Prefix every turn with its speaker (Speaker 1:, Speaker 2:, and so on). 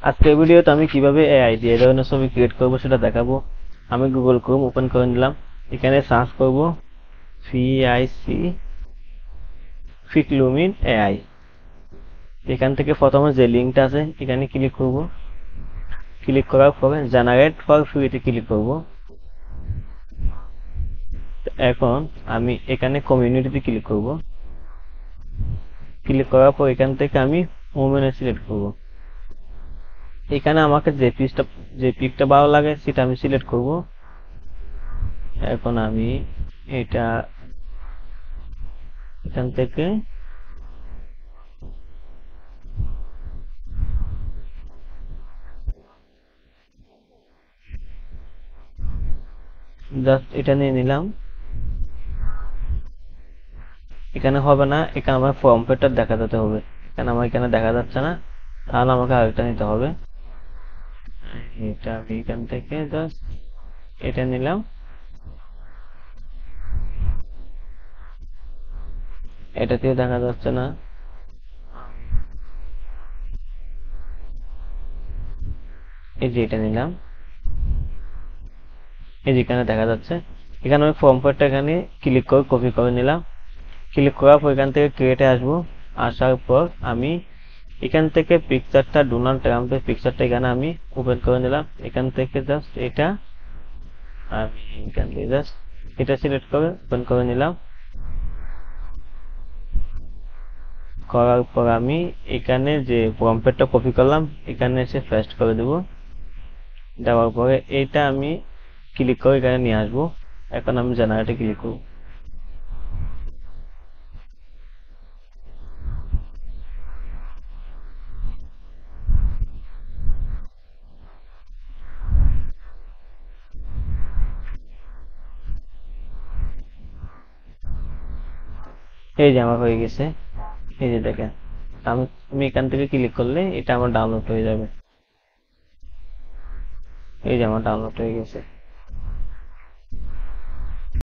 Speaker 1: আজকের ভিডিওতে আমি কিভাবে এআই দিয়ে এই ধরনের ছবি ক্রিয়েট করব সেটা দেখাবো। আমি গুগল ক্রোম ওপেন করে নিলাম, এখানে সার্চ করব ভিআইসি ফিকলুমিন এআই। এখান থেকে প্রথমে যে লিঙ্কটা আছে এখানে ক্লিক করব। ক্লিক করার পরে জেনারেট ফর ফ্রিতে ক্লিক করব। এখন আমি এখানে কমিউনিটিতে ক্লিক করব। ক্লিক করার পর এখান থেকে আমি ওমেন সিলেক্ট করব। এখানে আমাকে যে পিকটা ভালো লাগে সেটা আমি সিলেক্ট করব। এখন আমি এটা এখান থেকে জাস্ট এটা নিয়ে নিলাম। এখানে হবে না, এখানে আমার ফর্ম ফ্যাক্টর দেখা যেতে হবে। আমার এখানে দেখা যাচ্ছে না, তাহলে আমাকে আরেকটা নিতে হবে। এটা আমি এখান থেকে জাস্ট এটা নিলাম। এটাতেও দেখা যাচ্ছে না, এই যে এটা নিলাম, এই যে এখানে দেখা যাচ্ছে। এখানে আমি ফর্ম ফ্যাক্টর এখানে ক্লিক করে কপি করে নিলাম। ক্লিক করার পর এখান থেকে ক্রিয়েটে আসবো। আসার পর আমি এখান থেকে পিকচারটা ডোনাল্ড ট্রাম্পের পিকচারটা এখানে আমি ওপেন করে নিলাম। এখান থেকে জাস্ট এটা আমি এখান থেকে জাস্ট এটা সিলেক্ট করে ওপেন করে নিলাম। করার পর আমি এখানে যে প্রম্পটটা কপি করলাম এখানে এসে পেস্ট করে দেব। দেওয়ার পরে এইটা আমি ক্লিক করে এখানে নিয়ে আসবো। এখন আমি জেনারেটে ক্লিক করব। এই যে আমার হয়ে গেছে, এই যে দেখেন। আমি এখান থেকে ক্লিক করলে এটা আমার ডাউনলোড হয়ে যাবে। এই যে আমার ডাউনলোড হয়ে গেছে।